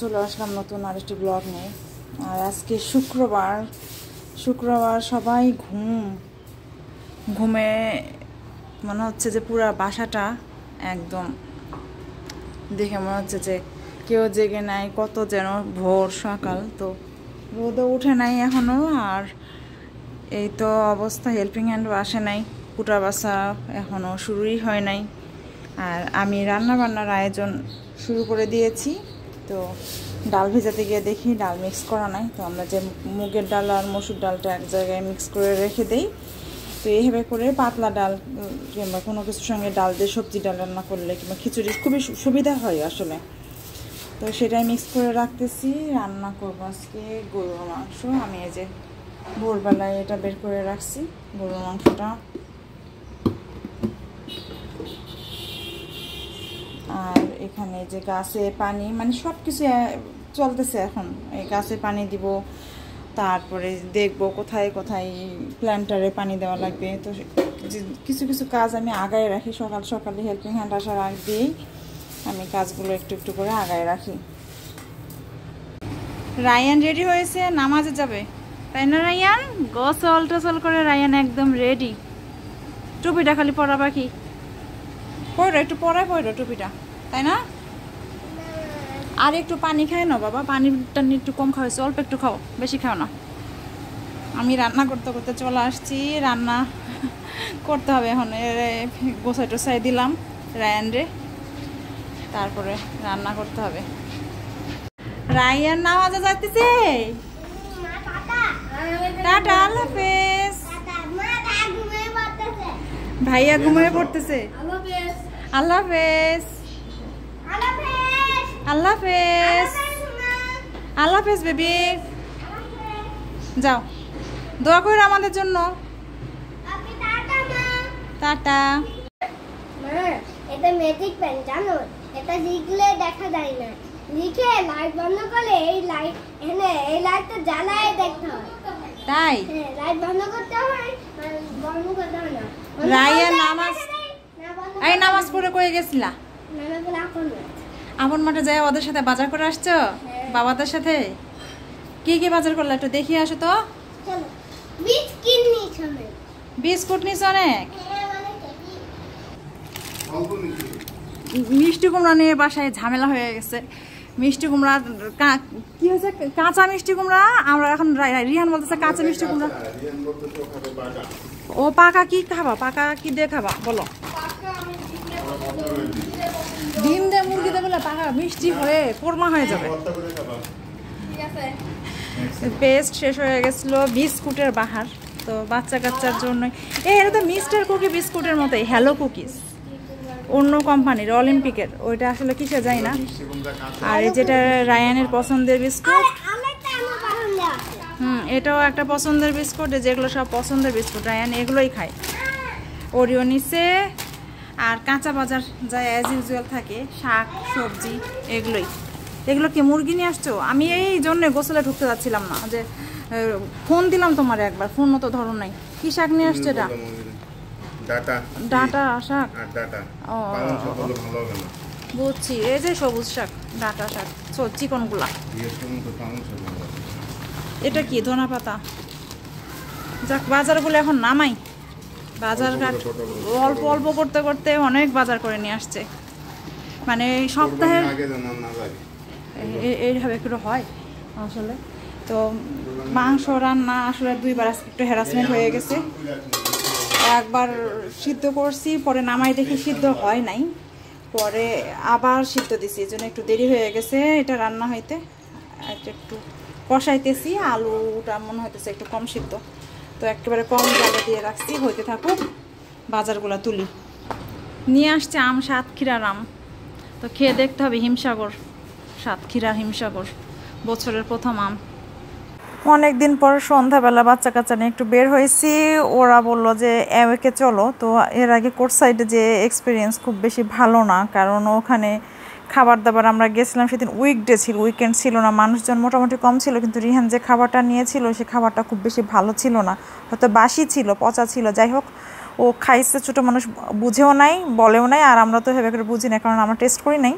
চলে আসলাম নতুন আরেকটি ব্লগ নিয়ে। আর আজকে শুক্রবার সবাই ঘুমে মনে হচ্ছে যে পুরো বাসাটা একদম দেখে মনে হচ্ছে যে কেউ জেগে নাই, কত যেন ভোর সকাল, তো রোদও উঠে নাই এখনো। আর এই তো অবস্থা, হেল্পিং হ্যান্ডও আসে নাই, কুটা বাসা এখনো শুরুই হয় নাই। আর আমি রান্না বান্নার আয়োজন শুরু করে দিয়েছি। তো ডাল ভেজাতে গিয়ে দেখি ডাল মিক্স করা নাই, তো আমরা যে মুগের ডাল আর মসুর ডালটা এক জায়গায় মিক্স করে রেখে দেই। তো এইভাবে করে পাতলা ডাল কিংবা কোনো কিছুর সঙ্গে ডাল দিয়ে সবজি ডাল রান্না করলে কিংবা খিচুড়ি খুবই সুবিধা হয় আসলে। তো সেটাই মিক্স করে রাখতেছি। রান্না করবো আজকে গরুর মাংস। আমি এই যে ভোরবেলায় এটা বের করে রাখছি, গরুর মাংসটা। আর এখানে যে গাছে পানি, মানে সব কিছু চলতেছে এখন। এই গাছে পানি দিব, তারপরে দেখবো কোথায় কোথায় প্ল্যান্টারে পানি দেওয়া লাগবে। তো কিছু কিছু কাজ আমি আগায় রাখি, সকালে হেল্পিং হ্যান্ড আসার আগ দিয়েই আমি কাজগুলো একটু একটু করে আগায় রাখি। রায়ান রেডি হয়েছে, নামাজে যাবে, তাই না রায়ান? গোসল টোসল করে রায়ান একদম রেডি। টুপিটা খালি পরা বাকি, পড়ো একটু পড়ো টুপিটা, তাই না? আর একটু পানি খায় না বাবা, পানিটা একটু কম খাওয়াইছে, অল্প একটু খাও, বেশি খাও না। আমি রান্না করতে করতে চলে আসছি, রান্না করতে হবে এখন। গোসাই টোসাই দিলাম রায়ান রে, তারপরে রান্না করতে হবে। রায়ান নামাজে যাইতেছে, টাটা, আল্লাহ হাফেজ। ভাইয়া ঘুমিয়ে পড়তেছে, আল্লাহ হাফেজ, আল্লাহ হাফেজ, আল্লাহ হাফেজ বেবি। যাও, দোয়া করো আমাদের জন্য, টাটা। এটা ম্যাজিক পেন, জানো? এটা লিখলে দেখা যায় না, লিখে লাইট বন্ধ করলে এই লাইটটা জ্বালায় দেখতে হয়। তাই? হ্যাঁ, লাইট বন্ধ করতে হয়, বন্ধ করতে হয় না। রায়া নামাজ পড়ে কয়ে গেছিলা? আপন মাঠে যায় ওদের সাথে বাজার করে আসছো, বাবাদের সাথে? কি কি বাজার করলে একটু দেখি আসো তো। বিস্কুট নিস অনেক, মিষ্টি কুমড়া নিয়ে বাসায় ঝামেলা হয়ে গেছে। মিষ্টি কুমড়া কি হয়েছে, কাঁচা মিষ্টি কুমড়া। আমরা এখন রিহান বলতেছে কাঁচা মিষ্টি কুমড়া। ও পাকা কি খাবা, পাকা কি দিয়ে খাবা বলো? ডিম দিয়ে মুরগি দিয়ে বলে পাকা মিষ্টি হয়ে কোরমা হয়ে যাবে। পেস্ট শেষ হয়ে গেছিল, বিস্কুটের বাহার। তো বাচ্চা কাচ্চার জন্য এটা তো মিস্টার কুকি বিস্কুটের মতোই, হ্যালো কুকিজ, অন্য কোম্পানির, অলিম্পিকের। ওইটা আসলে কিসে যায় না। আর এই যেটা রায়ানের পছন্দের বিস্কুট, এটাও একটা পছন্দের বিস্কুট। যেগুলো সব পছন্দের বিস্কুট, রায়ান এগুলোই খায়। ওরিও নিচে, আর কাঁচা বাজার যা অ্যাজ ইউজুয়াল থাকে, শাক সবজি এগুলো কি মুরগি নিয়ে আসছো? আমি এই জন্য গোসলে ঢুকতে যাচ্ছিলাম না, যে ফোন দিলাম তোমার একবার, ফোন মতো ধরো নাই। কি শাক নিয়ে আসছো এটা? ডাটা শাক। ও বুঝছি, এই যে সবুজ শাক, ডাটা শাক, চিকনগুলা। এটা কি ধনা পাতা? যাক, বাজারগুলো এখন নামাই। বাজার অল্প অল্প করতে করতে অনেক বাজার করে নিয়ে আসছে। মানে সপ্তাহে এইভাবে একটু হয় আসলে। তো মাংস রান্না আসলে দুইবার একটু হ্যারাসমেন্ট হয়ে গেছে। একবার সিদ্ধ করছি, পরে নামাই দেখি সিদ্ধ হয় নাই, পরে আবার সিদ্ধ দিছি, এই জন্য একটু দেরি হয়ে গেছে এটা রান্না হইতে। একটু কষাইতেছি, আলুটা মনে হইতেছে একটু কম সিদ্ধ, তো একেবারে কম জালে দিয়ে রাখছি, হইতে থাকুক। বাজারগুলো তুলি। নিয়ে আসছে আম, সাতক্ষীরার আম। তো খেয়ে দেখতে হবে, হিমসাগর, সাতক্ষীরার হিমসাগর, বছরের প্রথম আম। অনেকদিন পর সন্ধ্যাবেলা বাচ্চা কাচ্চা নিয়ে একটু বের হয়েছি। ওরা বললো যে এওকে চলো। তো এর আগে কোর্ট সাইডে যে এক্সপিরিয়েন্স খুব বেশি ভালো না, কারণ ওখানে খাবার দাবার আমরা গেছিলাম সেদিন উইকডে ছিল, উইকেন্ড ছিল না, মানুষজন মোটামুটি কম ছিল, কিন্তু রিহান যে খাবারটা নিয়েছিল সে খাবারটা খুব বেশি ভালো ছিল না, হয়তো বাসি ছিল, পচা ছিল। যাই হোক, ও খাইছে, ছোটো মানুষ বুঝেও নাই, বলেও নাই, আর আমরা তো ভেবে করে বুঝি না, কারণ আমরা টেস্ট করি নাই।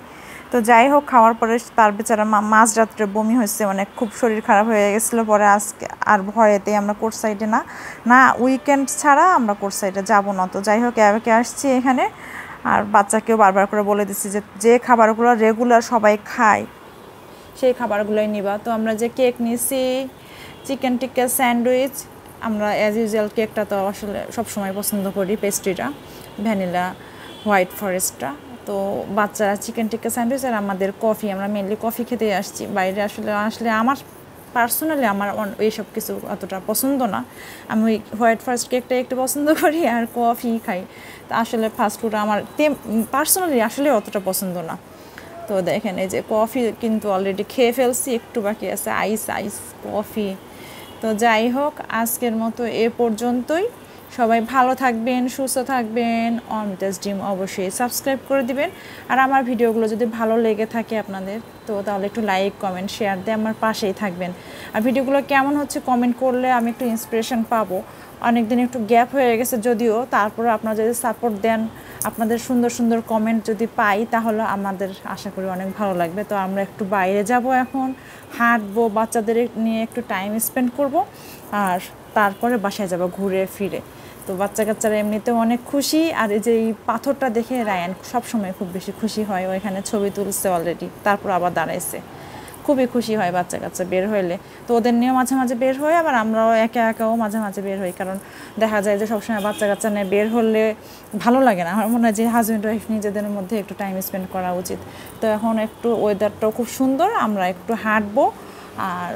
তো যাই হোক, খাওয়ার পরে তার বেচারা মাঝরাত্রে বমি হয়েছে, অনেক খুব শরীর খারাপ হয়ে গেছিলো। পরে আজকে আর ভয়েতে আমরা কোর্ট সাইডে না উইকেন্ড ছাড়া আমরা কোর্ট সাইডে যাবো না। তো যাই হোক একে আসছি এখানে, আর বাচ্চাকেও বারবার করে বলে দিচ্ছি যে খাবারগুলো রেগুলার সবাই খায় সেই খাবারগুলোই নিবা। তো আমরা যে কেক নিয়েছি, চিকেন টিক্কা স্যান্ডউইচ, আমরা অ্যাজ ইউজুয়াল কেকটা তো আসলে সবসময় পছন্দ করি, পেস্ট্রিটা ভ্যানিলা হোয়াইট ফরেস্টটা। তো বাচ্চারা চিকেন টিক্কা স্যান্ডউইচ আর আমাদের কফি, আমরা মেনলি কফি খেতেই আসছি। বাইরে আসলে আমার পার্সোনালি আমার এইসব কিছু অতটা পছন্দ না। আমি ওই হোয়াইট ফরেস্ট কেকটা একটু পছন্দ করি আর কফি খাই। তা আসলে ফাস্টফুড আমার পার্সোনালি আসলে অতটা পছন্দ না। তো দেখেন এই যে কফি কিন্তু অলরেডি খেয়ে ফেলছি, একটু বাকি আছে আইস কফি। তো যাই হোক আজকের মতো এ পর্যন্তই। সবাই ভালো থাকবেন, সুস্থ থাকবেন। অমৃতাস ড্রিম অবশ্যই সাবস্ক্রাইব করে দিবেন। আর আমার ভিডিওগুলো যদি ভালো লেগে থাকে আপনাদের, তো তাহলে একটু লাইক কমেন্ট শেয়ার দিয়ে আমার পাশেই থাকবেন। আর ভিডিওগুলো কেমন হচ্ছে কমেন্ট করলে আমি একটু ইন্সপিরেশন পাবো। অনেকদিন একটু গ্যাপ হয়ে গেছে যদিও, তারপরে আপনারা যদি সাপোর্ট দেন, আপনাদের সুন্দর সুন্দর কমেন্ট যদি পাই, তাহলে আমাদের আশা করি অনেক ভালো লাগবে। তো আমরা একটু বাইরে যাব, এখন হাঁটবো, বাচ্চাদের নিয়ে একটু টাইম স্পেন্ড করব, আর তারপরে বাসায় যাব ঘুরে ফিরে। তো বাচ্চা কাচ্চারা এমনিতেও অনেক খুশি। আর এই যে এই পাথরটা দেখে রায়ান সবসময় খুব বেশি খুশি হয়, ওইখানে ছবি তুলছে অলরেডি, তারপর আবার দাঁড়াইছে, খুবই খুশি হয় বাচ্চা কাচ্চা বের হইলে। তো ওদের নিয়েও মাঝে মাঝে বের হই, আবার আমরাও একাও মাঝে মাঝে বের হই, কারণ দেখা যায় যে সবসময় বাচ্চা কাচ্চা নিয়ে বের হলে ভালো লাগে না। আমার মনে হয় যে হাজব্যান্ড ওয়াইফ নিজেদের মধ্যে একটু টাইম স্পেন্ড করা উচিত। তো এখন একটু ওয়েদারটাও খুব সুন্দর, আমরা একটু হাঁটবো আর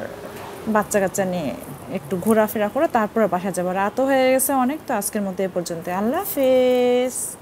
বাচ্চা কাচ্চা নিয়ে একটু ঘোরাফেরা করে তারপরে বাসা যাবো। রাতও হয়ে গেছে অনেক। তো আজকের মতো এ পর্যন্ত, আল্লাহ হাফেজ।